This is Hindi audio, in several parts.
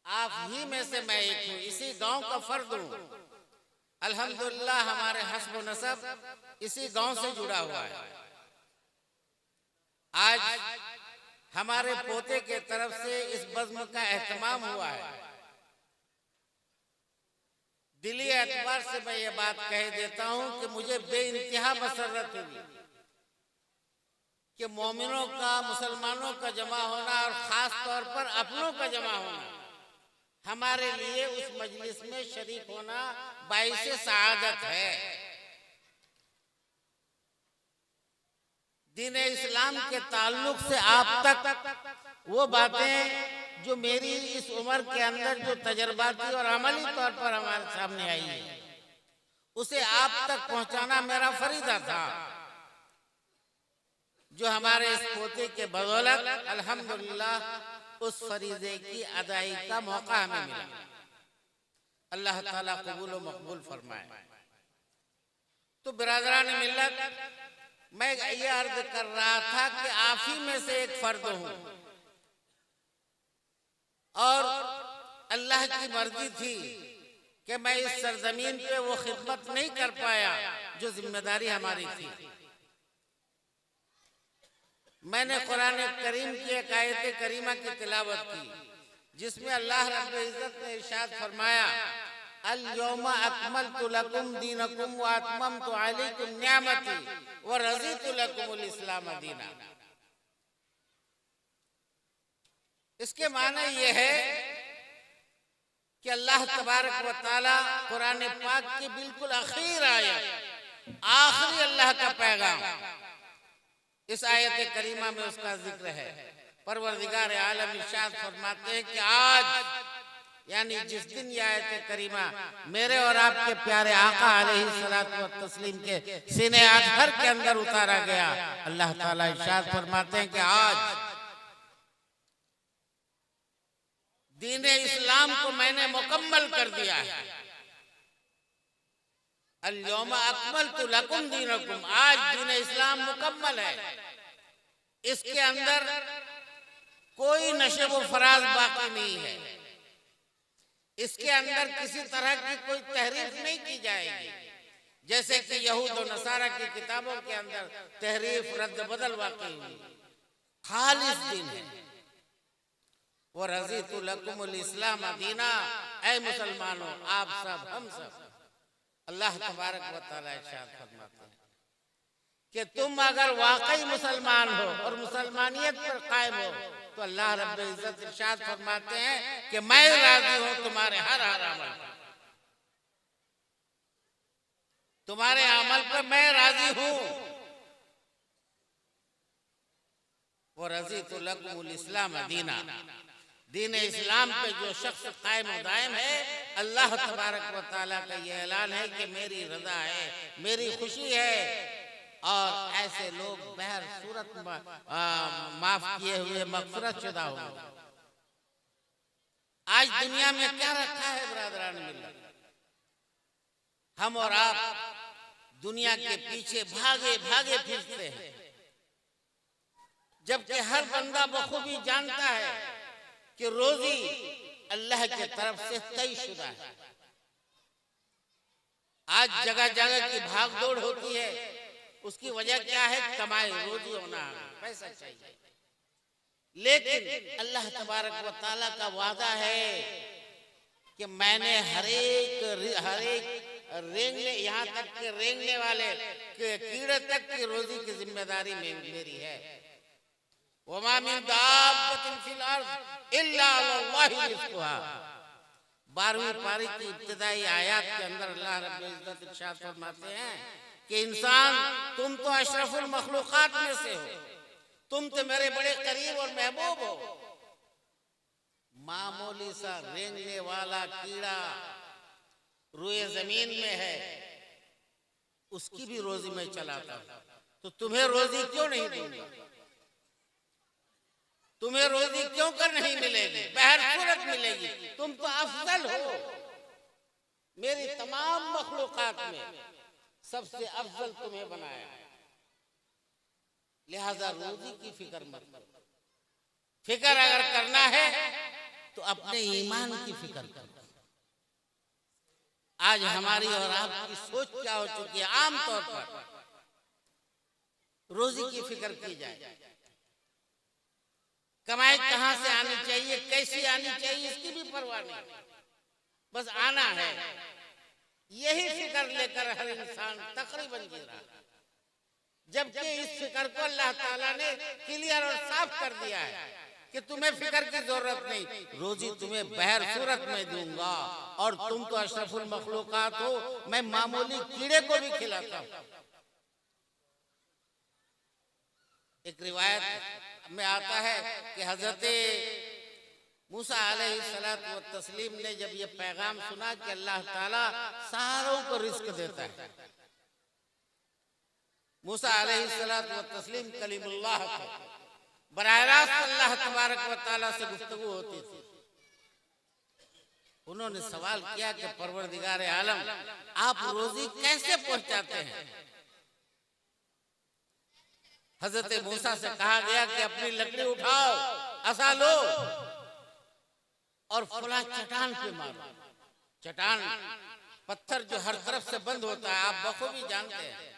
आप ही में से मैं एक हूँ, इसी गांव का फर्द हूँ। अल्हम्दुलिल्लाह हमारे हस्ब नसब इसी गांव से जुड़ा हुआ है। आज हमारे पोते के तरफ से इस बज़्म का एहतमाम हुआ है। दिली एतबार से मैं ये बात कह देता हूँ कि मुझे बेइंतहा मसर्रत हुई कि मोमिनों का, मुसलमानों का जमा होना और खास तौर पर अपनों का जमा होना, हमारे लिए उस मजलिस में शरीक होना बाइसे सआदत है। दीन इस्लाम के ताल्लुक से आप तक वो बातें जो मेरी इस उम्र के अंदर जो तजर्बाती और अमली तौर पर हमारे सामने आई है, उसे आप तक पहुंचाना मेरा फरीदा था, जो हमारे इस पोते के बदौलत अल्हम्दुलिल्लाह उस फरीजे की अदायगी का मौका हमें मिला। अल्लाह ताला कबूल व मकबूल फरमाए। तो बिरादरान मिल्लत, मैं ये अर्ज कर रहा था कि आप ही में से एक फर्द हूं और अल्लाह की मर्जी थी कि मैं इस सरजमीन पे वो खिदमत नहीं कर पाया जो जिम्मेदारी हमारी थी। मैंने कुरान करीम की एक आयत करीमा की तिलावत की जिसमें अल्लाह रब्बुल इज्जत ने इरशाद फरमाया, अल यौमा अकमलतु लकुम दीनकुम व अतममतु अलैकुम निअमती व रज़ीतु लकुमुल इस्लाम दीना। इसके माने ये है कि अल्लाह तबारक व तआला कुरान पाक की बिल्कुल आखिर आयत, आखिरी अल्लाह का पैगाम, इस आयत करीमा में उसका जिक्र है। परवरदिगार आलम इरशाद फरमाते हैं कि आज यानी जिस दिन ये आयत करीमा मेरे और आपके प्यारे आका अलैहिस्सलातु व तस्लीम के सीने अज़हर के अंदर उतारा गया, अल्लाह ताला इरशाद फरमाते हैं कि आज दीन इस्लाम को मैंने मुकम्मल कर दिया है। अल यौमा अकमलतु लकुम दीनकुम, आज दीन इस्लाम मुकम्मल है। इसके अंदर कोई नशे व फराज बाकी नहीं है। इसके अंदर किसी तरह की कोई तहरीफ नहीं की जाएगी, जैसे कि यहूद और नसारा की किताबों के अंदर तहरीफ, रद्द बदल वाक़ई हुई। खालिस दीन है। वो रज़ीतु लकुमुल इस्लाम दीना, ऐ मुसलमानों, आप सब, हम सब, अल्लाह तबारक व तआला इरशाद फरमाते हैं कि तुम अगर वाकई मुसलमान हो और मुसलमानियत पर कायम हो तो अल्लाह रब्बुल इज्जत इरशाद फरमाते हैं कि मैं राजी हूं तुम्हारे हर अमल पर, तुम्हारे अमल पर मैं राजी हूं। वो रज़ीतु लकुमुल इस्लाम दीना, दीन इस्लाम पे जो शख्स कायम दायम है, अल्लाह तबारक व तआला का ये ऐलान है कि मेरी रजा है, मेरी खुशी है। और ऐसे लोग बहर सूरत माफ किए हुए, मग़फ़िरत शुदा होंगे। आज दुनिया में क्या रखा है बिरादरान मिल्लत? हम और आप दुनिया के पीछे भागे भागे फिरते हैं, जबकि हर बंदा बखूबी जानता है कि रोजी अल्लाह की तरफ से तय शुदा है। आज जगह जगह की भाग दौड़ होती है, उसकी वजह क्या है? कमाई, रोजी होना, पैसा चाहिए। लेकिन अल्लाह तबारक व तआला का वादा है कि मैंने हर एक रेंगने, यहाँ तक के रेंगने वाले के कीड़े तक की रोजी की जिम्मेदारी मेरी है। वमा मिन दाब्बतिन फिल अर्ज़ इल्ला अलाल्लाहि रिज़्क़ुहा। 12वीं पारी की इब्तिदाई आयत के अंदर अल्लाह रब्बुल इज्जत इरशाद फरमाते हैं कि इंसान, तुम तो अशरफुल मखलूकात में से हो, तुम तो मेरे बड़े करीब और महबूब हो। मामूली सा रेंगने वाला कीड़ा रुए जमीन में है, उसकी भी रोजी में चलाता हूं, तो तुम्हें रोजी क्यों नहीं दूंगा? तुम्हें रोजी क्यों कर नहीं मिलेगी? बहर सूरत मिलेगी। तुम तो अफजल हो, मेरी तमाम मखलूकात में सबसे अफजल तुम्हें बनाया, लिहाजा रोजी की फिक्र मत करो। फिक्र अगर करना है तो अपने ईमान की फिक्र करो। आज हमारी और आपकी सोच क्या हो चुकी है, आमतौर पर रोजी की फिक्र की जाए, कमाई कहां से आनी चाहिए, कैसी आनी चाहिए, इसकी भी परवाह नहीं, बस आना है। यही फिक्र लेकर हर इंसान तकरीबन जी रहा है, जबकि इस फिक्र को अल्लाह ताला ने क्लियर और साफ कर दिया है कि तुम्हें फिक्र की जरूरत नहीं, रोजी तुम्हें बहर सूरत में दूंगा और तुम तो अशरफुल मखलूकात हो, मैं मामूली कीड़े को भी खिलाता हूं। एक रिवायत में आता है कि हजरत मूसा अलैहिस्सलातु व तस्लीम ने जब ये पैगाम सुना कि अल्लाह ताला सारों को रिस्क देता है, मूसा अलैहिस्सलातु व तस्लीम कलीमुल्लाह थे, बराह रास्त अल्लाह तबारक व तआला से गुफ्तगू होती थी। उन्होंने सवाल किया कि परवरदिगार आलम, आप रोजी कैसे पहुंचाते हैं? हजरत मूसा से कहा गया कि अपनी लकड़ी उठाओ, असा लो और फला चट्टान पे मारो। चट्टान पत्थर जो हर तरफ से बंद होता है, आप बखूबी जानते हैं।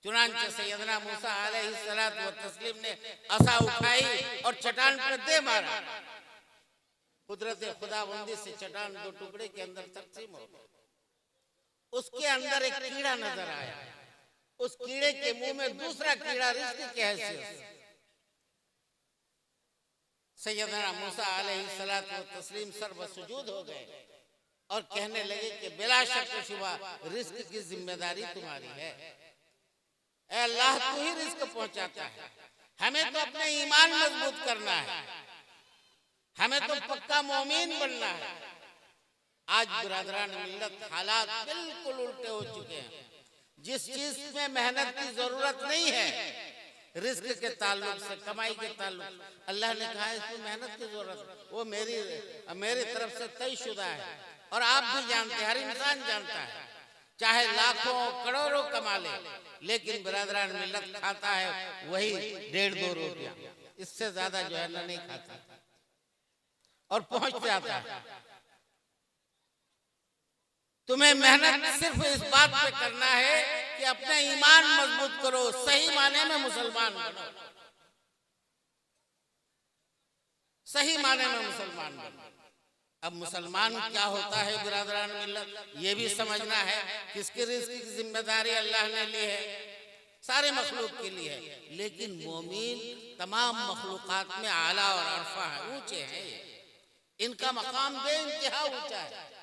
चुनांचे सैयदना मूसा अलैहिस्सलातु व तस्लीम ने असा उठाई और चट्टान पर दे मारा। कुदरत खुदाबंदी से चट्टान दो टुकड़े के अंदर तकसीम हो गई। उसके अंदर एक कीड़ा नजर आया। उस कीड़े के मुंह में दूसरा कीड़ा रिस्क की हैसियत से। सैयदना मूसा अलैहिस्सलातु व तस्लीम सर्वसुजूद हो गए और कहने लगे कि बिला शक शुबा रिस्क की जिम्मेदारी तुम्हारी है। ऐ अल्लाह, तू ही रिस्क पहुंचाता है, हमें तो अपने ईमान मजबूत करना है, हमें तो पक्का मोमीन बनना है। आज बिरादरान मिल्लत हालात बिल्कुल उल्टे हो चुके हैं। जिस चीज में मेहनत की जरूरत नहीं है, रिस्क के ताल्लुक से, कमाई के ताल्लुक, अल्लाह ने कहा इसमें मेहनत की जरूरत, वो मेरी तरफ से तयशुदा है। और आप भी जानते हैं, हर इंसान जानता है, चाहे लाखों करोड़ों कमा ले, लेकिन बिरादरान मिल्लत खाता है वही 1.5-2 रुपया, इससे ज्यादा जो है ना नहीं खाता और पहुंच जाता है। तुम्हें मेहनत सिर्फ इस बात पे करना है कि अपने ईमान मजबूत करो, सही माने में मुसलमान बनो, सही माने में मुसलमान बनो। अब मुसलमान क्या होता है बिरादरान मिल्लत, ये भी समझना है। किसकी रिस्क की जिम्मेदारी अल्लाह ने ली है? सारे मखलूक के लिए है, लेकिन मोमिन तमाम मखलूकात में आला और अरफा है, ऊंचे हैं। इनका मकाम बेइंतहा ऊंचा है,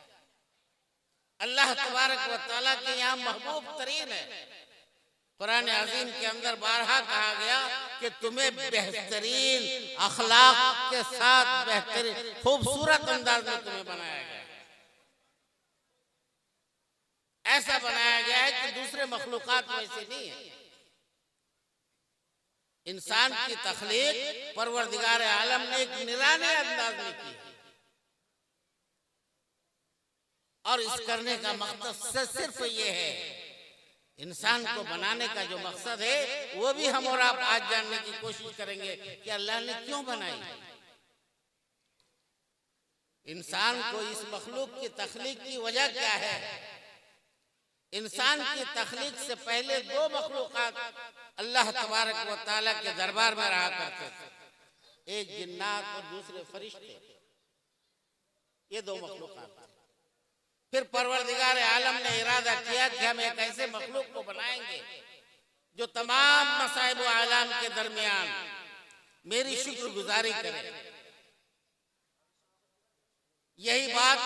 अल्लाह तबारक व तआला के यहाँ महबूब तरीन है। कुरान अजीम के अंदर बारहा कहा गया कि तुम्हें बेहतरीन अखलाक के साथ बेहतरीन खूबसूरत अंदाज में तुम्हें बनाया गया, ऐसा बनाया गया है कि दूसरे मखलूकात वैसे नहीं है। इंसान की तख्लीक परवरदिगार आलम ने एक निराले अंदाज में की और इस करने का मकसद सिर्फ ये है, इंसान को बनाने का जो मकसद है वो भी हम और आप आज जानने की कोशिश करेंगे कि अल्लाह ने क्यों बनाई। इंसान को इस मखलूक की तख्लीक की वजह क्या है? इंसान की तख्लीक से पहले 2 मखलूकात अल्लाह तबारक व तआला के दरबार में रहा करते थे, एक जिन्नात और दूसरे फरिश्ते। ये 2 मखलूकात। फिर परवरदिगार आलम ने इरादा किया कि हम एक ऐसे मखलूक को बनाएंगे जो तमाम मसाइब व आलाम के दरमियान मेरी शुक्रगुजारी करे। यही बात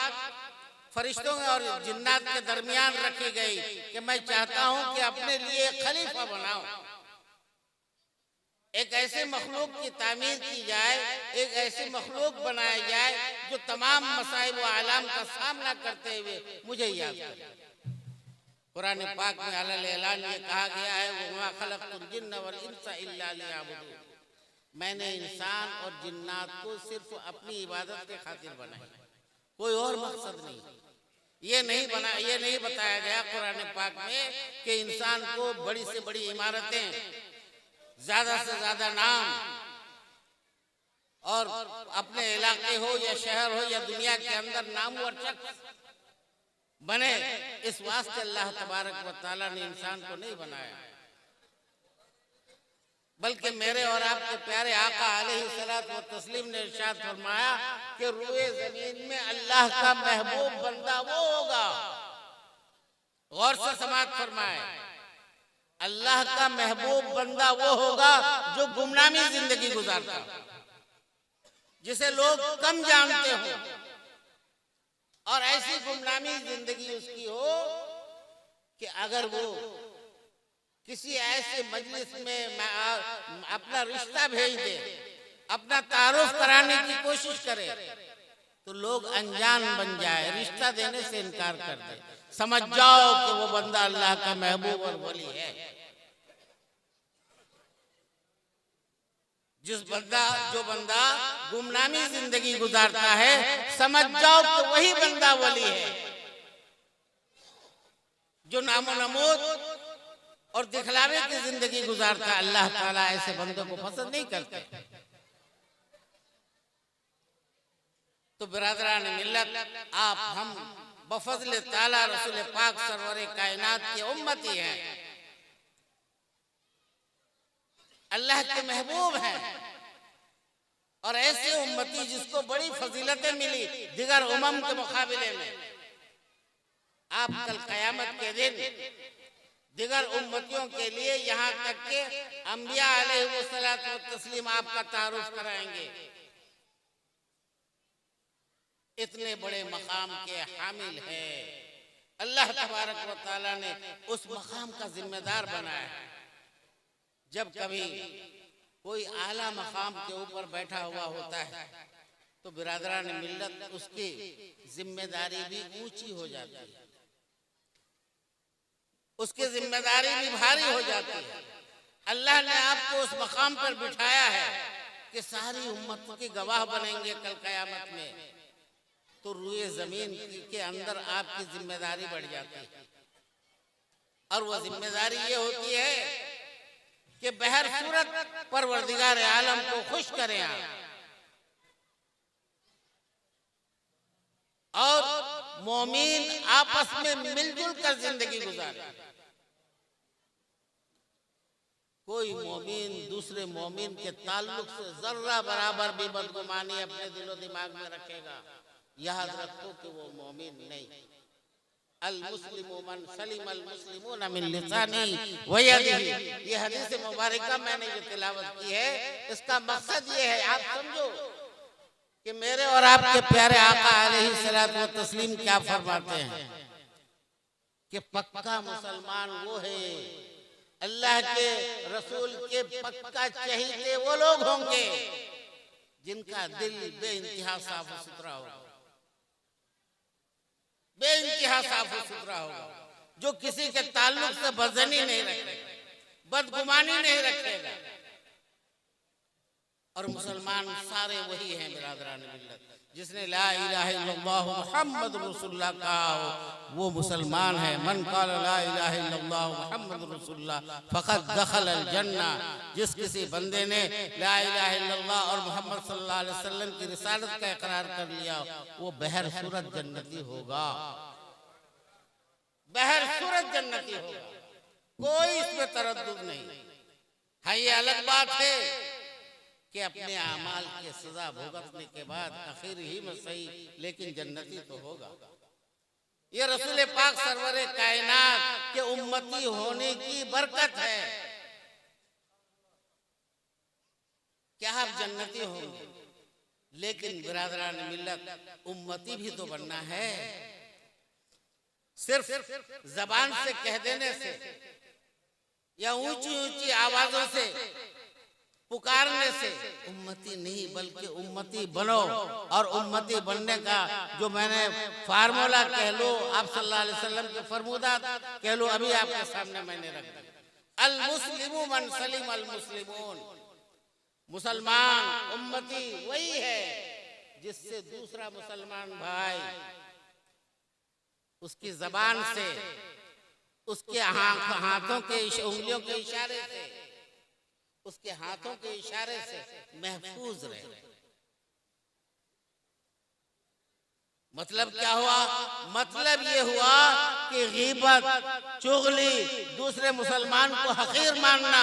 फरिश्तों और जिन्नात के दरमियान रखी गई कि मैं चाहता हूं कि अपने लिए एक खलीफा बनाऊं, एक ऐसे मखलूक की तामीर की जाए, एक ऐसे मखलूक बनाया जाए जो तमाम मसाइब व आलाम का सामना करते हुए मुझे याद करे। कुरान पाक में अलल ऐलान ये कहा गया है, वमा खलक़तुल जिन्न वल इंसा इल्ला लियअबुदून, मैंने इंसान और जिन्नात को सिर्फ अपनी इबादत के खातिर बनाया, कोई और मकसद नहीं। ये नहीं बताया गया कुरान पाक में कि इंसान को बड़ी से बड़ी इमारतें, ज्यादा से ज्यादा नाम और अपने इलाके हो या शहर हो या दुनिया के अंदर नामवर शख्स बने, इस वास्ते अल्लाह तबारक व तआला ने इंसान को नहीं बनाया, बल्कि मेरे और आपके प्यारे आका अलैहिस्सलातु व तस्लीम ने इरशाद फरमाया कि रूए जमीन में अल्लाह का महबूब बंदा वो होगा। गौर से समाअत फरमाए, अल्लाह का महबूब बंदा वो होगा जो गुमनामी जिंदगी गुजारता, जिसे लोग कम जानते हो, और ऐसी गुमनामी जिंदगी उसकी हो कि अगर वो किसी ऐसे मजलिस में अपना रिश्ता भेज दे, अपना तारुफ कराने की कोशिश करे, तो लोग अनजान बन जाए, रिश्ता देने से इनकार कर दे, समझ जाओ कि वो बंदा अल्लाह का महबूब और वली है। जो बंदा गुमनामी जिंदगी गुजारता है, समझ जाओ कि वही बंदा वली है। जो नामो नमूद और दिखलावे की जिंदगी गुजारता है, अल्लाह ताला ऐसे बंदों को पसंद नहीं करते। तो बिरादरान मिल्लत, आप हम बफज़ल ताला रसूल पाक सरवर कायनात के उम्मती हैं, अल्लाह के महबूब हैं, और ऐसे उम्मती जिसको बड़ी फजीलतें मिली दिगर उम्म के मुकाबले में। आप कल क़यामत के दिन दिगर उम्मतियों के लिए यहाँ तक के अंबिया अलैहिस्सलातु व तस्लीम आपका तारुफ कराएंगे। इतने बड़े मकाम के हामिल है, अल्लाह तबारक व तआला ने उस मकाम का जिम्मेदार बनाया है। जब कभी कोई आला मकाम के ऊपर बैठा हुआ होता है तो बिरादरान मिल्लत उसकी जिम्मेदारी भी ऊंची हो जाती है, उसकी जिम्मेदारी भी भारी हो जाती है। अल्लाह ने आपको उस मकाम पर बिठाया है कि सारी उम्मत के गवाह बनेंगे कल क़यामत में, तो रूए जमीन के अंदर आपकी जिम्मेदारी बढ़ जाती है। और वो जिम्मेदारी ये होती है कि बहर सूरत परवरदिगार आलम को खुश करें आप, और मोमिन आपस में मिलजुल कर जिंदगी गुजारे। कोई मोमिन दूसरे मोमिन के ताल्लुक से जर्रा बराबर भी बदगुमानी अपने दिलो दिमाग में रखेगा, याद रखो कि वो मोमिन नहीं। अल मुस्लिमु मन सलिम अल मुस्लिमून मिन लिसानी व यदिही, ये हदीस मुबारका मैंने जो तिलावत की है, इसका मकसद ये है आप समझो कि मेरे और आपके प्यारे आका अलैहिस्सलातु व तस्लीम क्या फरमाते हैं कि पक्का मुसलमान वो है, अल्लाह के रसूल के पक्का चहीते वो लोग होंगे जिनका दिल बेइंतहा साफ सुथरा होगा, बेइंतहा साफ सुथरा होगा, जो किसी के ताल्लुक से बदजनी नहीं रखेगा, बदगुमानी नहीं रखेगा। और मुसलमान सारे वही हैं बिरादरान मिल्लत, जिसने ला इलाहा इल्लल्लाह मुहम्मद रसूलुल्लाह कहा हो वो मुसलमान है। मन क़ाल ला इलाहा इल्लल्लाह मुहम्मद रसूलुल्लाह फ़क़द दख़ल अल जन्ना, जिस किसी बंदे ने ला इलाहा इल्लल्लाह और मोहम्मद सल्लल्लाहु अलैहि वसल्लम की रिसालत का इकरार कर लिया, वो बहर सूरत जन्नती होगा, बहर सूरत जन्नती होगा, कोई इसमें तरद्दुद नहीं। हाँ, ये अलग बात है कि अपने आमाल के सजा भुगतने के बाद आखिर ही में सही, लेकिन जन्नती तो होगा। ये रसूल पाक सरवर कायनात के उम्मती होने की बरकत है। क्या आप जन्नती होंगे, लेकिन बिरादरान मिल्लत उम्मती भी तो बनना है। सिर्फ जबान से कह देने से या ऊंची ऊंची आवाजों से पुकारने से उम्मती नहीं, बल्कि उम्मती बनो। और उम्मती बनने का जो मैंने फार्मूला कह लो, आप सल्लल्लाहु अलैहि वसल्लम के फरमूदात कह लो, अभी आपके सामने मैंने रख दिया। अल मुस्लिमु मन सलिम अल मुस्लिमून, मुसलमान उम्मती वही है जिससे दूसरा मुसलमान भाई उसकी जबान से, उसके हाथों के उंगलियों के इशारे से, उसके हाथों के इशारे से महफूज रहे, मतलब क्या हुआ? मतलब ये हुआ कि गीबत, चुगली, दूसरे मुसलमान को हकीर मानना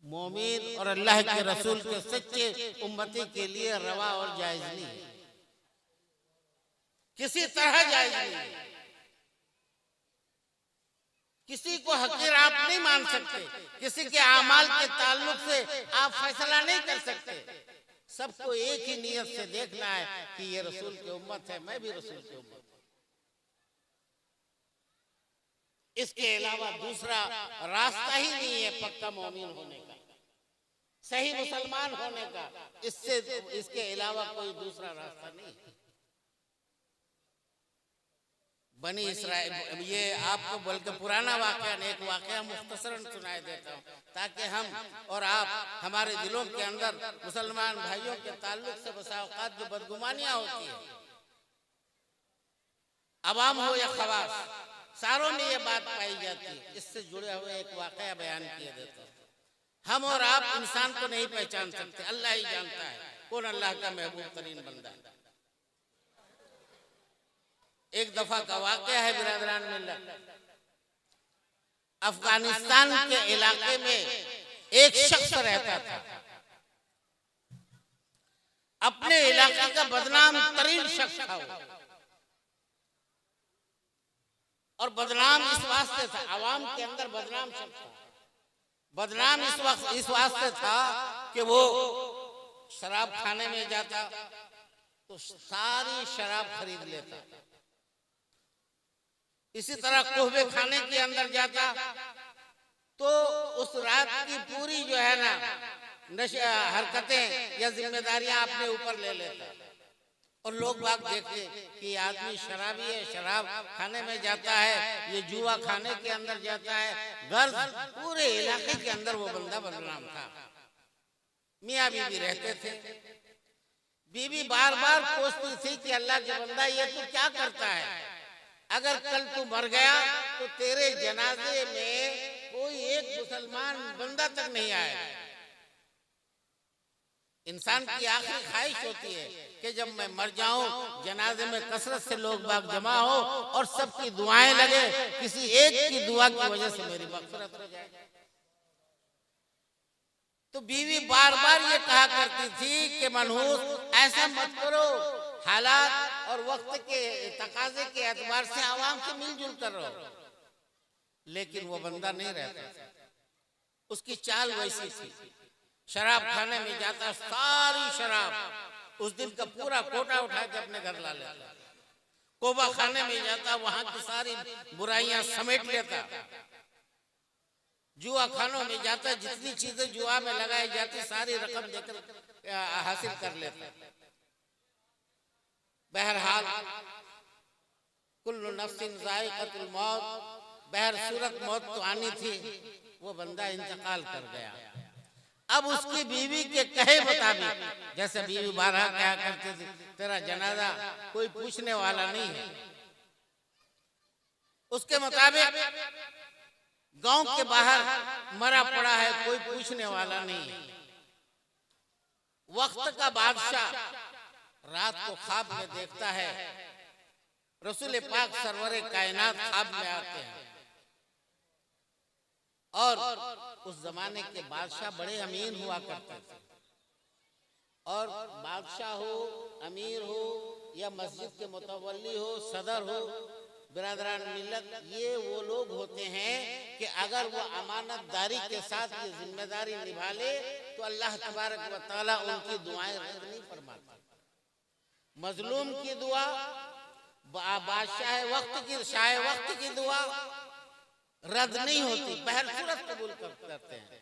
मोमिन और अल्लाह के रसूल के सच्चे उम्मती के लिए रवा और जायज नहीं है, किसी तरह जायज नहीं है। किसी को हकीर आप नहीं मान सकते, किसी के आमाल के ताल्लुक से आप फैसला नहीं कर सकते। सबको एक ही नियत से देखना है कि ये रसूल की उम्मत है, मैं भी रसूल की उम्मत हूं। इसके अलावा दूसरा रास्ता ही नहीं है पक्का मोमिन होने का, सही मुसलमान होने का। इसके अलावा कोई दूसरा रास्ता नहीं। बनी इसराइल, ये आपको बल्कि पुराना वाकया नहीं, एक वाकया मुख्तसरन सुनाई देता हूँ ताकि हम और आप, हमारे दिलों के अंदर मुसलमान भाइयों के ताल्लुक से बसा औकात जो बदगुमानियां होती है, अवाम हो या खवास, सारों में ये बात पाई जाती है। इससे जुड़े हुए एक वाकया बयान किया देता हूँ। हम और आप इंसान को नहीं पहचान सकते, अल्लाह ही जानता है कौन अल्लाह का महबूब तरीन बंदा है। एक दफा का वाकया है बिरादरान मिल्लत, अफगानिस्तान के इलाके में एक शख्स रहता था, अपने इलाके का बदनाम तरीन शख्स था वो। और बदनाम इस वास्ते था, आवाम के अंदर बदनाम शख्स था। बदनाम इस वास्ते था कि वो शराब खाने में जाता तो सारी शराब खरीद लेता, इसी तरह कोहबे खाने के अंदर जाता तो उस रात की पूरी जो है ना हरकतें या जिम्मेदारियां अपने ऊपर ले लेता। और लोग बाग देखते कि आदमी शराबी है, शराब खाने में जाता है, ये जुआ खाने के अंदर जाता है। गर्ज पूरे इलाके के अंदर वो बंदा बदनाम था। मियाँ बीवी रहते थे, बीवी बार बार पूछती थी कि अल्लाह के बंदा ये तू क्या करता है, अगर कल तू मर गया तो तेरे जनाजे में कोई एक मुसलमान बंदा तक नहीं आएगा। इंसान की आखिरी ख्वाहिश होती है कि जब मैं मर जाऊं जनाजे में कसरत से लोग बाग जमा हो और सबकी दुआएं लगे, किसी एक की दुआ की वजह से मेरी मग़फ़िरत हो जाए। तो बीवी बार बार ये कहा करती थी कि मनहूस ऐसा मत करो, हालात और वक्त के तकाजे के एतबार से आवाम से मिलजुल कर रहो। लेकिन वो बंदा नहीं रहता, उसकी चाल वैसी थी। शराब खाने में जाता, सारी शराब उस दिन का पूरा कोटा उठा के अपने घर ला लेता। कोबा खाने में जाता, वहां की सारी बुराइयां समेट लेता। जुआ खानों में जाता, जितनी चीजें जुआ में लगाई जाती सारी रकम देकर हासिल कर लेता। बहरहाल कुल्लु नफ्सिन ज़ाइक़तुल मौत, बहर सूरत मौत तो आनी थी। वो बंदा इंतकाल कर गया। अब उसकी बीवी के कहे मुताबिक, जैसे बीवी बारहा कहा करती थी तेरा जनाजा कोई पूछने वाला नहीं है, उसके मुताबिक गांव के बाहर मरा पड़ा है, कोई पूछने वाला नहीं है। वक्त का बादशाह रात को ख्वाब में देखता है, रसूल पाक सरवरे कायनात ख्वाब में आते हैं। और उस जमाने के बादशाह बड़े अमीर हुआ करते थे। और बादशाह हो, अमीर हो या मस्जिद के मुतवल्ली हो, सदर हो, बिरादरान मिल्लत, ये वो लोग होते हैं कि अगर वो अमानतदारी के साथ ये जिम्मेदारी निभा ले तो अल्लाह तबारक व तआला उनकी दुआएं रद्द नहीं फरमाता। मजलूम की दुआ, बादशाह वक्त की दुआ रद्द नहीं होती, बहर सूरत कबूल करते हैं।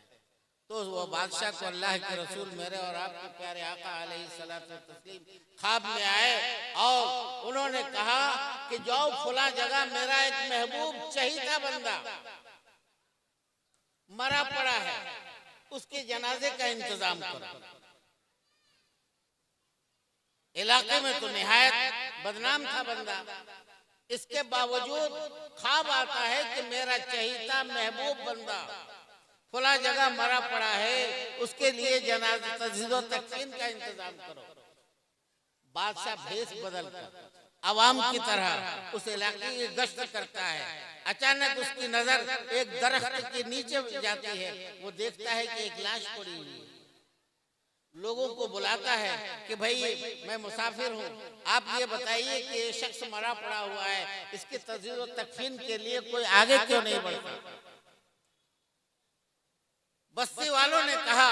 तो वो बादशाह को अल्लाह के रसूल मेरे और आपके प्यारे आका अलैहिस्सलातु वस्सलाम ख्वाब में आए और उन्होंने कहा कि जाओ फला जगह मेरा एक महबूब चहीता बंदा मरा पड़ा है, उसके जनाजे का इंतजाम करो। इलाके में तो निहायत बदनाम था बंदा, इसके बावजूद ख्वाब आता है कि मेरा चहीता महबूब बंदा फला जगह मरा पड़ा है, उसके लिए जनाजा तजहीज़ व तकफीन का इंतजाम करो। बादशाह भेष बदलकर आवाम की तरह उस इलाके की गश्त करता है। अचानक उसकी नजर एक दरख्त के नीचे जाती है। वो देखता है कि एक लाश पड़ी हुई है। लोगों को बुलाता है कि भाई मैं मुसाफिर हूँ, आप ये बताइए कि ये शख्स मरा पड़ा हुआ है, इसकी तस्दीक और तकफीन के लिए कोई आगे क्यों नहीं बढ़ता। बस्ती वालों ने कहा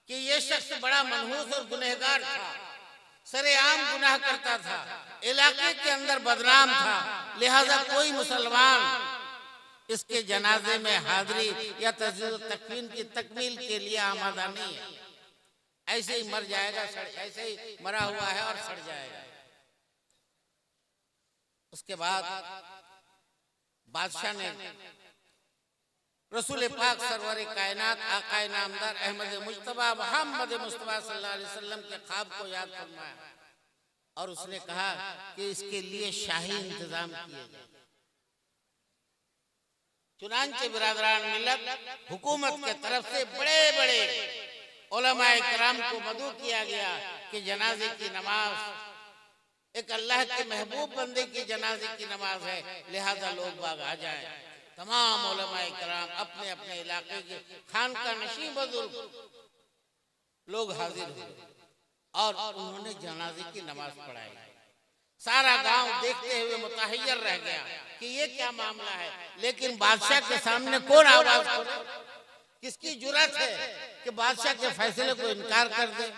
कि ये शख्स बड़ा मनहूस और गुनहगार था, सरेआम गुनाह करता था, इलाके के अंदर बदनाम था, लिहाजा कोई मुसलमान इसके जनाजे में हाजिरी या तस्दीक और तकफीन की तकमील के लिए आमादा नहीं है। ऐसे ही मर जाएगा, ऐसे ही मरा हुआ है और सड़ जाएगा। उसके बाद बादशाह ने रसूल पाक सरवर कायनात आकाए नामदार अहमद मुज्तबा मोहम्मद मुस्तफा सल्लल्लाहु अलैहि वसल्लम के ख्वाब को याद फरमाया और उसने कहा कि इसके लिए शाही इंतजाम किए जाए। चुनांचे बिरादरान मिल्लत हुकूमत के तरफ से बड़े बड़े उलमाए किराम को मदऊ किया गया कि जनाजे की नमाज एक अल्लाह के महबूब बंदे की जनाजे की नमाज है, लिहाजा लोग बाग आ जाएं। तमाम उलमाए किराम अपने अपने इलाके के खानका नशीं बुजुर्ग लोग हाजिर हुए और उन्होंने जनाजे की नमाज पढ़ाई। सारा गांव देखते हुए मुतहय्यर रह गया कि ये क्या मामला है, लेकिन बादशाह के सामने कौन आवाज करे, किसकी जुर्रत है कि बादशाह के फैसले को इनकार कर दे।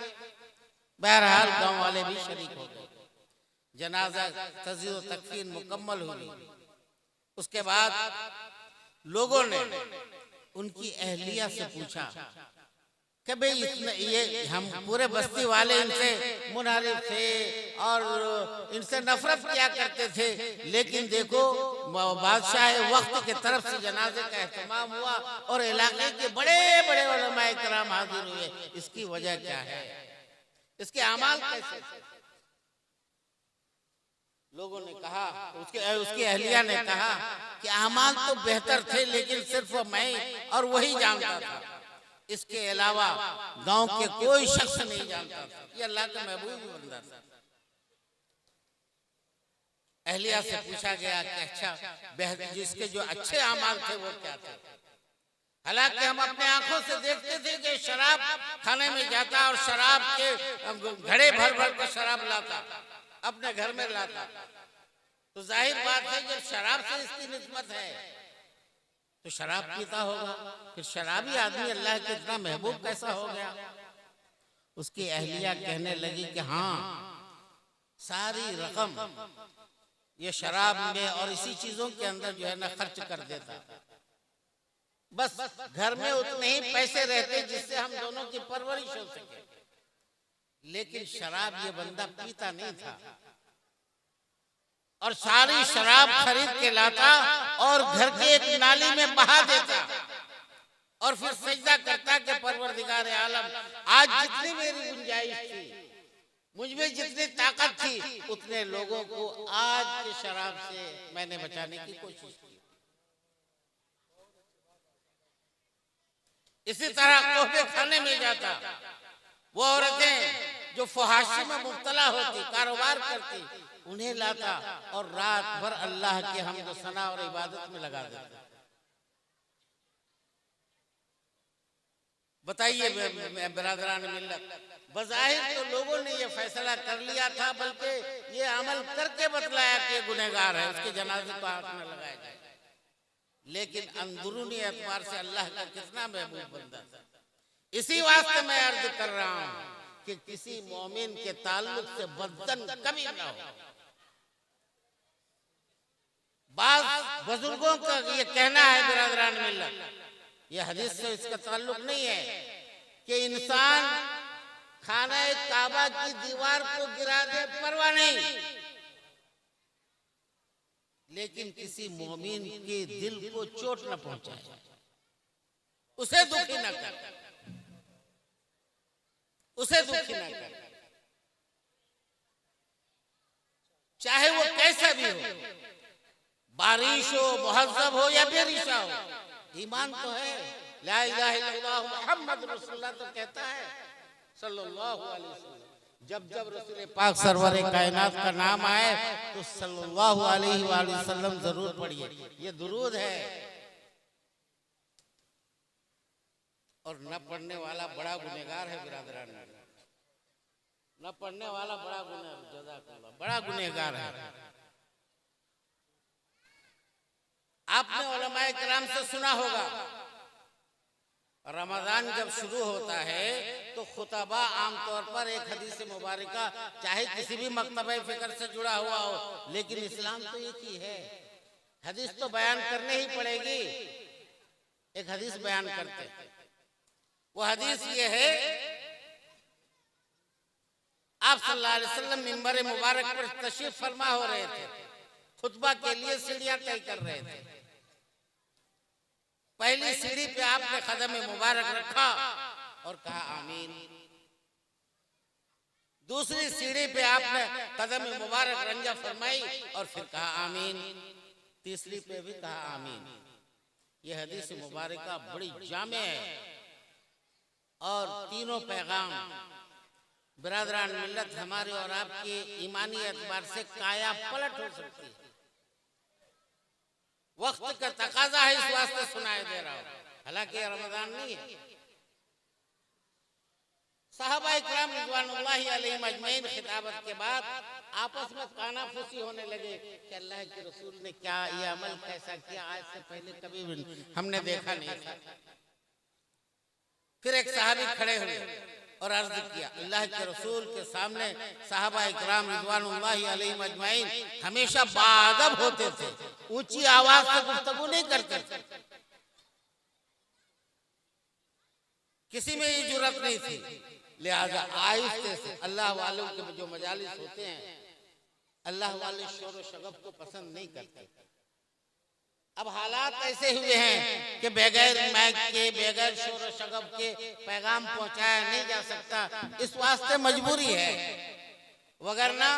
बहरहाल गांव वाले भी शरीक हो गए। जनाजा तज़ीज़ व तकफीन मुकम्मल हुई। उसके बाद लोगों ने उनकी अहलिया से पूछा कि भाई ये हम पूरे बस्ती वाले इनसे मुनारिफ थे और इनसे नफरत किया करते थे, लेकिन देखो बादशाह वक्त के तरफ से जनाजे का एहतमाम हुआ और इलाके के बड़े बड़े उलमाए किराम हाजिर हुए। इसकी वजह क्या है, इसके अमाल कैसे? लोगों ने कहा, उसकी अहलिया ने कहा कि अमाल तो बेहतर थे, लेकिन सिर्फ मैं और वही जानता था, इसके अलावा गांव के कोई शख्स नहीं जानता था। ये अल्लाह का महबूब बंदा था। अहलिया से पूछा गया कि अच्छा जिसके जो अच्छे अमाल थे वो क्या थे? हालांकि हम अपने आंखों से देखते थे कि शराब खाने में जाता और शराब के घड़े भर भर कर शराब लाता, अपने घर में लाता। तो जाहिर बात है जब शराब से इसकी निस्बत है तो शराब पीता होगा, फिर शराबी आदमी अल्लाह के इतना महबूब कैसा हो गया? उसकी अहलिया कहने लगी कि हाँ, सारी रकम ये शराब में और इसी चीजों के अंदर जो है ना खर्च कर देता, बस घर में उतने ही पैसे रहते जिससे हम दोनों की परवरिश हो सके। लेकिन शराब ये बंदा पीता नहीं था और सारी शराब खरीद के लाता और घर के एक नाली में बहा देता और फिर सजदा करता कि परवरदिगार आलम, आज जितनी मेरी गुंजाइश थी, मुझमें जितनी ताकत थी, उतने लोगों को आज की शराब से मैंने बचाने की कोशिश की। इसी तरह कोहबे खाने में जाता, वो औरतें जो फहाशी में मुब्तला होती, कारोबार करती, उन्हें लाता और रात भर अल्लाह के हम्द सना और इबादत में लगा देता। बताइए बिरादरान मिल्लत, बज़ाहिर तो लोगों ने ये फैसला कर लिया था, बल्कि ये अमल करके बतलाया कि गुनहगार है, उसके जनाजे को हाथ में लगाया जाए। लेकिन अंदरूनी एतबार से अल्लाह का कितना महबूब बंदा था। इसी वास्ते मैं अर्ज कर रहा हूँ कि किसी मोमिन के ताल्लुक से बदन कभी ना हो। बाज़ बुजुर्गों का ये कहना है बिरादरान मिल्लत, ये हदीस से इसका ताल्लुक नहीं है कि इंसान खाना काबा की दीवार को गिरा दे, परवाह नहीं, लेकिन किसी मोमिन के दिल को चोट न पहुंचाए, उसे दुखी न कर, उसे दुखी न कर, चाहे वो कैसा भी हो, बारिश हो, मुहज्जब हो या बेरिशा हो। ईमान तो है, ला इलाहा इल्लल्लाह मुहम्मद रसूलुल्लाह तो कहता है सल्लल्लाहु अलैहि वसल्लम, जब जब रसूल पाक सरवर कायनात का नाम आए तो सल्लल्लाहु अलैहि वसल्लम जरूर पढ़िए। ये दुरूद है। और न पढ़ने वाला बड़ा गुनहगार है बिरादरान, न पढ़ने वाला बड़ा बड़ा गुनहगार है। आपने उलमाए किराम से सुना होगा, रमजान जब शुरू होता है तो खुतबा आमतौर पर एक हदीस मुबारका, चाहे किसी भी मकतबे फिक्र से जुड़ा हुआ हो, लेकिन इस्लाम तो एक ही है। हदीस तो बयान करने ही पड़ेगी। एक हदीस बयान करते हैं, वो हदीस ये है, आप सल्लल्लाहु अलैहि वसल्लम मिंबर मुबारक पर तशरीफ फरमा हो रहे थे, खुतबा के लिए सीढ़ियां तय कर रहे थे। पहली सीढ़ी पे आपने कदम मुबारक रखा और कहा आमीन। दूसरी सीढ़ी पे आपने कदम मुबारक रंजा फरमाई और फिर कहा आमीन। तीसरी पे भी कहा आमीन। यह हदीस मुबारका बड़ी जामे है और तीनों पैगाम बिरादरान मिल्लत हमारे और आपके ईमानी एतबार से काया पलट हो सकती है। वक्त का तकाजा है, इस वास्ते सुनाई दे रहा हूं, हालांकि रमजान नहीं है। सहाबा इकराम रिज़वानुल्लाहि अलैहिम अजमईन खिताबत के बाद आपस में कानाफूसी होने लगे कि अल्लाह के रसूल ने क्या ये अमल कैसा किया, आज से पहले कभी भी हमने देखा नहीं था। फिर एक सहाबी खड़े हुए और अर्ज किया, अल्लाह के रसूल के सामने सहाबा इकराम रिज़वानुल्लाहि अलैहिम अजमईन हमेशा बाअदब होते थे, ऊंची आवाज से गुफ्तगू नहीं करते, किसी में ये जुर्रत नहीं थी। लिहाजा आहिस्ते से, अल्लाह वालों के जो मजालिस होते हैं, अल्लाह वाले शोर व शगफ को पसंद नहीं करते। अब हालात ऐसे हुए हैं कि बगैर माइक के, बगैर शोर व शगफ के पैगाम पहुंचाया नहीं जा सकता, इस वास्ते मजबूरी है। वगरना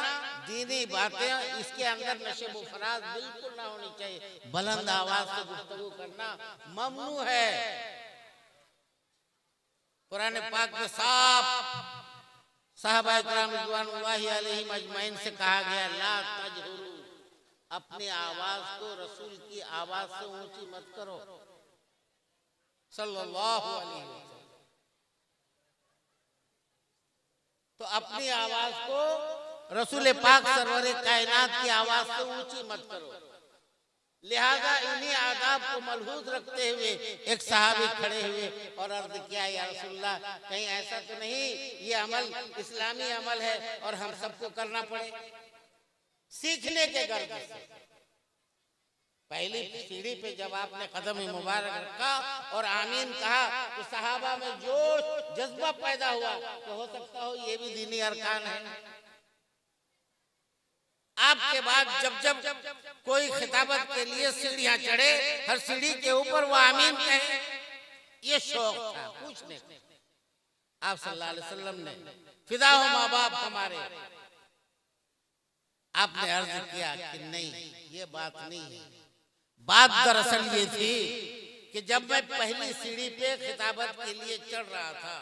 दीनी बातें इसके अंदर नशे व फराज बिल्कुल ना होनी चाहिए। बुलंद आवाज से गुफ्तगू करना ममनू है। कुरान पाक में साफ सहाबा इकराम रिज़वानुल्लाहि अलैहिम अजमईन से कहा गया, ला तजहुरू, अपनी आवाज को रसूल की आवाज से ऊंची मत करो, सल्लल्लाहु अलैहि वसल्लम। तो अपनी आवाज को रसूल पाक सरवर कायनात की आवाज से ऊंची मत करो। लिहाजा इन्हीं आदाब को मलहूज रखते हुए एक सहाबी खड़े हुए और अर्ज किया, या रसूलल्लाह, कहीं ऐसा तो नहीं ये अमल इस्लामी अमल है और हम सबको करना पड़े? सीखने के गर्ज से पहली सीढ़ी पे जब आपने कदम मुबारक रखा और आमीन कहा तो सहाबा में जोश जज्बा पैदा हुआ, तो हो सकता हो ये भी दीनी अरकान है। आपके बाद जब जब कोई खिताबत के लिए सीढ़ियां चढ़े, हर सीढ़ी के ऊपर वो आमीन कहे, ये शौक था पूछने का। आप सल्लल्लाहु अलैहि वसल्लम ने फिदा हो माँ बाप हमारे, आपने अर्ज किया कि नहीं, ये बात नहीं है। बात दरअसल ये थी कि जब मैं पहली सीढ़ी पे खिताबत के लिए चढ़ रहा था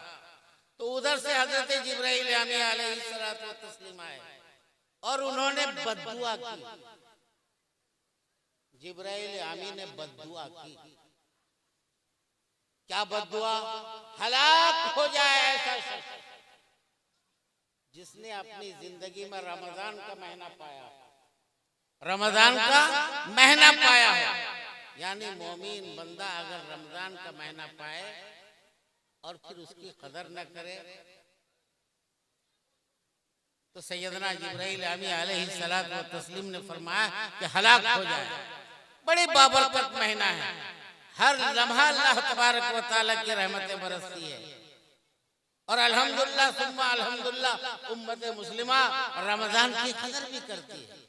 तो उधर से हजरत जिब्राइल अलैहिस्सलातु व तस्लीम आए और उन्होंने बद्दुआ की। जिब्राइल आमीन ने बद्दुआ की। क्या बद्दुआ? हलाक हो जाए ऐसा शख्स जिसने अपनी जिंदगी में रमजान का महीना पाया, रमजान का महीना पाया हो। यानी मोमिन बंदा अगर रमजान का महीना पाए और फिर उसकी कदर न करे तो सैयदना जिब्राइल अलैहिस्सलातु व तस्लीम ने फरमाया कि हलाक हो जाए। बड़ी बाबरकत महीना है, हर लम्हा अल्लाह तबारक व तआला की रहमतें बरसती है और अल्हम्दुलिल्लाह सुम्मा अल्हम्दुलिल्लाह उम्मत मुस्लिमा रमजान की कदर भी करती है।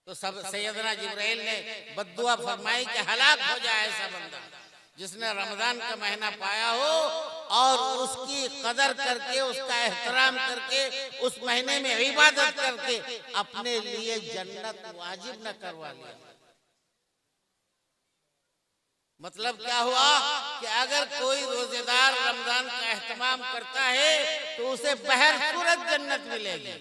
तो सब सैयदना जिब्राइल ने बद्दुआ फरमाई कि हलाक हो जाए ऐसा बंदा जिसने रमजान का महीना पाया हो और उसकी कदर करके, उसका एहतराम करके, उस महीने में इबादत करके अपने लिए जन्नत वाजिब न करवा लिया। मतलब क्या हुआ कि अगर कोई रोजेदार रमजान का एहतमाम करता है तो उसे बहर सूरत जन्नत मिलेगी।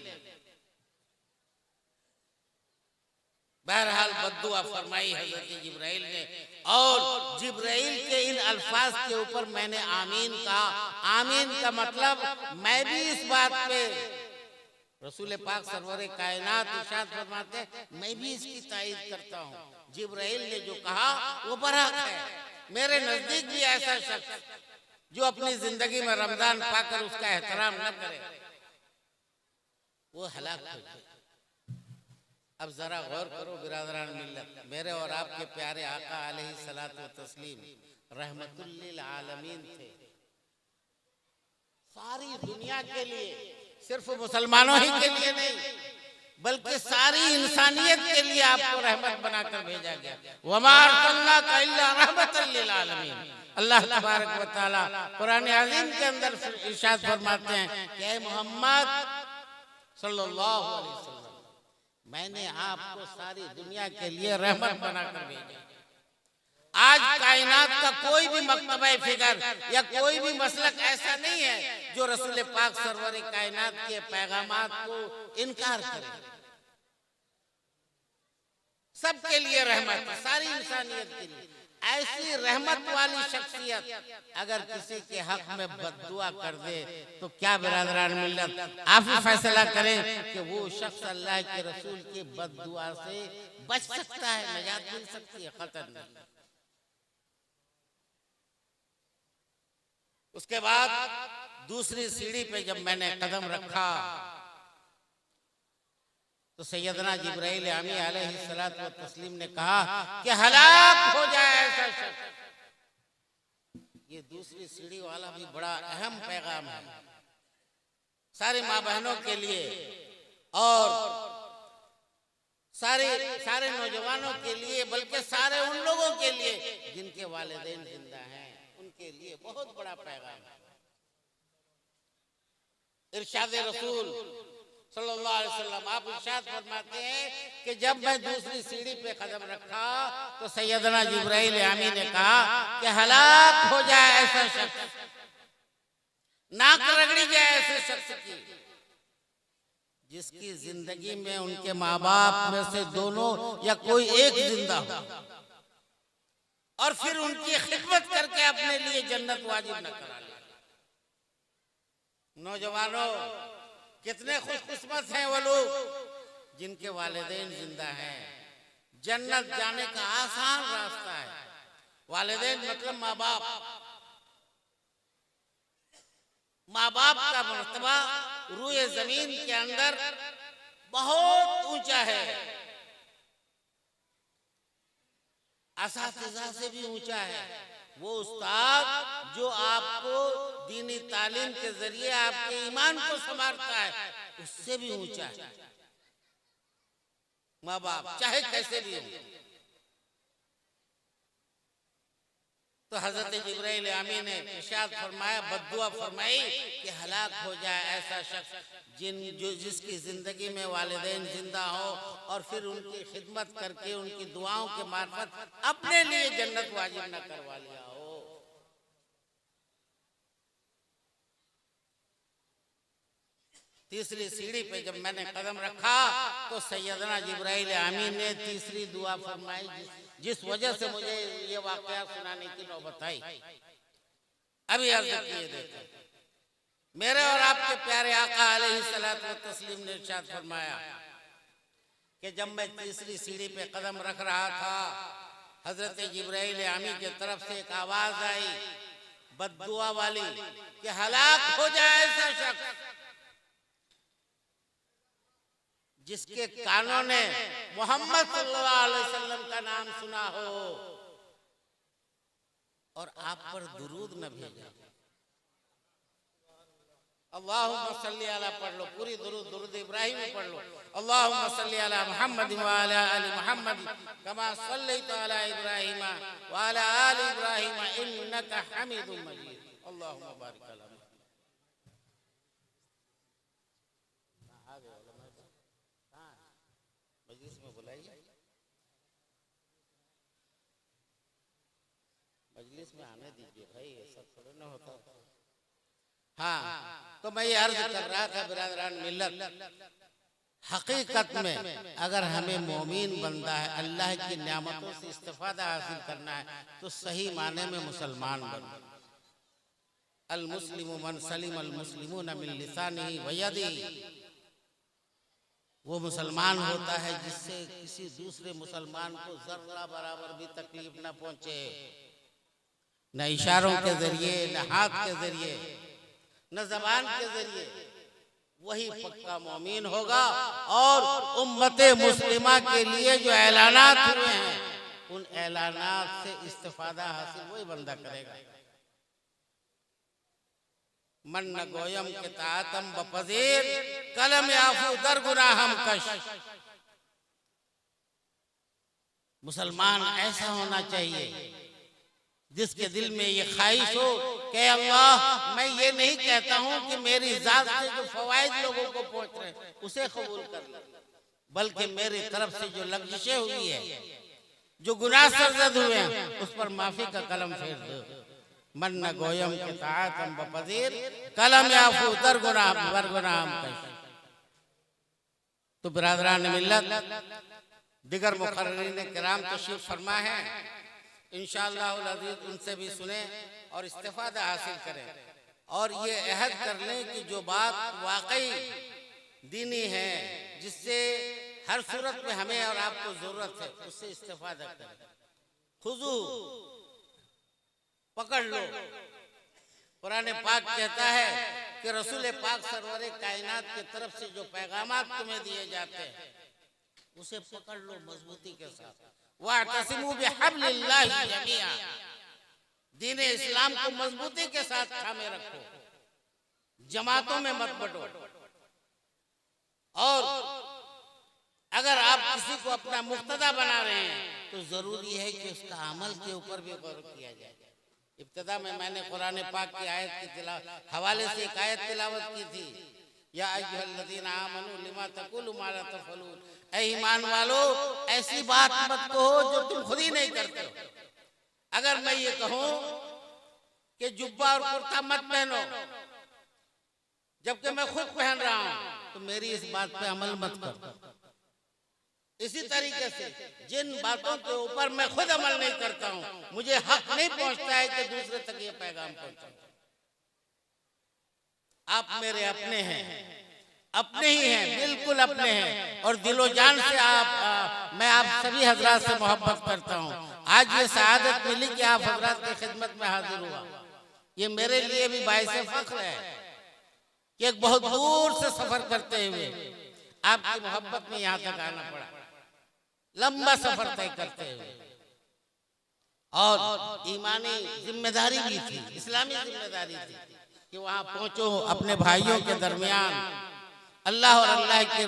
बहरहाल बद्दुआ फरमाई हजरत जिब्राइल ने, और जिब्राइल के इन अल्फाज के ऊपर मैंने आमीन कहा। आमीन का मतलब मैं भी इस बात पे, रसूल पाक सरवरे कायनात इरशाद फरमाते हैं, मैं भी इसकी तायीद करता हूँ। जिब्राइल ने जो कहा वो बरहक है। मेरे नजदीक भी ऐसा शख्स जो अपनी जिंदगी में रमजान पाकर उसका एहतराम न करे वो हलाक हो जाए। अब जरा गौर करो बिरादरान मिल्लत, मेरे और आपके प्यारे आका अलैहिस्सलातु व तस्लीम रहमतुल लिल आलमीन थे। सारी दुनिया के लिए, सिर्फ मुसलमानों ही के लिए नहीं बल्कि सारी इंसानियत के लिए आपको रहमत बनाकर भेजा गया। वमा अरसलनाका इल्ला रहमतल लिल आलमीन। अल्लाह तबारक व तआला कुरान अज़ीम के अंदर इरशाद फरमाते हैं कि ऐ मोहम्मद सल्लल्लाहु अलैहि वसल्लम, मैंने आपको सारी दुनिया के लिए रहमत बनाकर भेजा। आज कायनात का कोई भी मकतबा फिगर या कोई भी मसलक ऐसा नहीं है जो रसूल पाक सरवर कायनात के पैगामात को इनकार करे। सबके लिए रहमत, सारी इंसानियत के लिए। ऐसी रहमत वाली शख्सियत अगर किसी के हक में बद्दुआ कर दे तो क्या बिरादरान मिल्लत, आप ही फैसला करें कि वो शख्स अल्लाह के रसूल की बद्दुआ से बच सकता है, निजात मिल सकती है, खतर नहीं। उसके बाद दूसरी सीढ़ी पे जब मैंने कदम रखा तो सैयदना जिब्राइल आमी अलैहिस्सलातु व तस्लीम ने कहा कि हलाक हो जाए ऐसा शख्स। ये दूसरी सीढ़ी वाला भी बड़ा अहम पैगाम है सारी माँ बहनों के लिए और सारे नौजवानों के लिए, बल्कि सारे उन लोगों के लिए जिनके वालिदैन जिंदा हैं, उनके लिए बहुत बड़ा पैगाम है। इरशाद रसूल सल्लल्लाहु अलैहि वसल्लम, आप इरशाद फरमाते हैं कि जब मैं दूसरी सीढ़ी पे कदम रखा तो सैयदना जिब्राइल आमी ने कहा कि हलाक हो जाए ऐसा शख्स, नाक रगड़ी जाए ऐसे शख्स की जिसकी जिंदगी में उनके माँ बाप में से दोनों या कोई एक जिंदा हो और फिर उनकी खिदमत करके अपने लिए जन्नत वाजिब न करा ले। नौजवानों, कितने खुशकिस्मत हैं वो लोग जिनके वालिदैन जिंदा हैं। जन्नत जाने का आसान रास्ता है। वालिदैन मतलब माँ बाप। माँ बाप का मर्तबा रूए जमीन के अंदर बहुत ऊंचा है, असातिज़ा से भी ऊंचा है। वो उस्ताद जो आपको दीनी तालीम के जरिए आपके ईमान को संवारता है उससे भी ऊंचा है। माँ बाप चाहे कैसे भी हो। तो हजरत जिब्राइल आमी ने इरशाद फरमाया, बद्दुआ फरमाई कि हलाक हो जाए ऐसा शख्स जिसकी जिंदगी में वालिदैन जिंदा हो और फिर उनकी खिदमत करके उनकी दुआओं के मार्फत अपने लिए जन्नत वाजिब न करवा लिया हो। तीसरी सीढ़ी पे जब मैंने कदम रखा तो सैयदना जिब्राइल आमी ने तीसरी दुआ फरमाई जिस वजह से मुझे ये वाकया सुनाने की नौबत आई। अभी अर्ज किए देते, मेरे और आपके प्यारे आका अलैहिस्सलातु व तस्लीम ने इरशाद फरमाया कि जब मैं तीसरी सीढ़ी पे कदम रख रहा था हजरत जिब्राइल आमी की तरफ से एक आवाज आई बद्दुआ वाली कि हलाक हो जाए ऐसा शख्स जिसके कानों ने मोहम्मद सल्लल्लाहु अलैहि वसल्लम का नाम सुना हो और आप पर दुरूद न भेजा। अल्लाहुम्मा सल्ली अला पढ़ लो, पूरी दुरूद इब्राहिम पढ़ लो। अल्लाहुम्मा सल्ली अला मुहम्मद व अला आलि मुहम्मद कमा सल्लैता अला इब्राहिम व अला आलि इब्राहिम इन्नका हमीदुम मजीद। अल्लाहुम्मा बारिक अला मजलिस में बुलाइए। मजलिस में आने दीजिए भाई, ऐसा थोड़ा ना होता। हाँ, तो मैं ये अर्ज कर रहा था बिरादरान मिल्लत, हकीकत में अगर हमें मोमीन बनना है, अल्लाह की नियामतों से इस्तिफादा हासिल करना है, तो सही माने में मुसलमान बनो। अल मुस्लिमु मन सलिम अल मुस्लिमून मिन लिसानिही व यदिही, वो मुसलमान होता है जिससे किसी दूसरे मुसलमान को जर्रा बराबर भी तकलीफ न पहुंचे, न इशारों के जरिए, न हाथ के जरिए, न जबान के जरिए। वही पक्का मोमीन होगा। और उम्मते मुस्लिमा के लिए जो ऐलानात हुए हैं, उन ऐलानात से इस्तिफादा हासिल वही बंदा करेगा। मन न गोयम के तातम बपजीर, कलम याफू दर गुनाहम कश। मुसलमान ऐसा होना चाहिए जिसके दिल में ये ख्वाहिश हो कि अल्लाह, मैं ये नहीं कहता हूं कि मेरी जात से जो फवाइद लोगों को पहुंच रहे उसे कबूल कर ले, बल्कि मेरी तरफ से जो लग़ज़िशें हुई है, जो गुनाह सरजद हुए हैं, उस पर माफी का कलम फेर दो। मन न गोयम के तातम बपजीर, कलम याफू दर गुनाहम कश। तो बिरादरान मिल्लत, दिगर मुक़र्रिरीन किराम तशरीफ फरमा है, इंशाअल्लाह अज़ीज़ उनसे भी सुने और इस्तिफादा हासिल करें। और ये अहद कर लें कि जो बात वाकई दीनी है, जिससे हर सूरत में हमें और आपको जरूरत है, उससे इस्तिफादा करें। खुजू, पकड़ लो। कुरान पाक कहता है कि रसूल पाक सरवरे कायनात की तरफ से जो पैगामात तुम्हें दिए जाते हैं, उसे पकड़ लो मजबूती के साथ। वातसिमू बिहब्लिल्लाहि जमीआ, दीन इस्लाम को मजबूती के साथ थामे रखो, जमातों में मत बंटो। और अगर आप किसी को अपना मुक्तदा बना रहे हैं, तो जरूरी है कि उसका अमल के ऊपर भी गौर किया जाए। इब्तिदा में मैंने कुरान पाक की आयत के हवाले से एक आयत तिलावत की थी, या अय्युहल्लज़ीना आमनू लिमा तक़ूलू मा ला तफ़अलून, ऐ ईमान वालो, ऐसी बात मत कहो जो तुम खुद ही नहीं करते हो। अगर मैं ये कहूं कि जुब्बा और कुर्ता मत पहनो, जबकि मैं खुद पहन रहा हूं, तो मेरी इस बात पे अमल मत करो। इसी तरीके से जिन बातों के ऊपर मैं खुद अमल नहीं करता हूं, मुझे हक नहीं पहुंचता है कि दूसरे तक ये पैगाम पहुंचाऊं। आप मेरे अपने हैं, अपने ही हैं, बिल्कुल अपने हैं। और दिलो जान से मैं आप सभी हजरात से मोहब्बत करता हूं। आज ये शहादत मिली कि आप हजरात की खिदमत में हाजिर हुआ, ये मेरे लिए भी बाइसे फख्र है कि एक बहुत दूर से सफर करते हुए आपकी मोहब्बत में यहाँ तक आना पड़ा, लंबा सफर तय करते हुए। और ईमानी जिम्मेदारी भी थी, इस्लामी जिम्मेदारी थी कि वहां पहुंचो, अपने भाइयों के दरमियान अल्लाह और अल्लाह के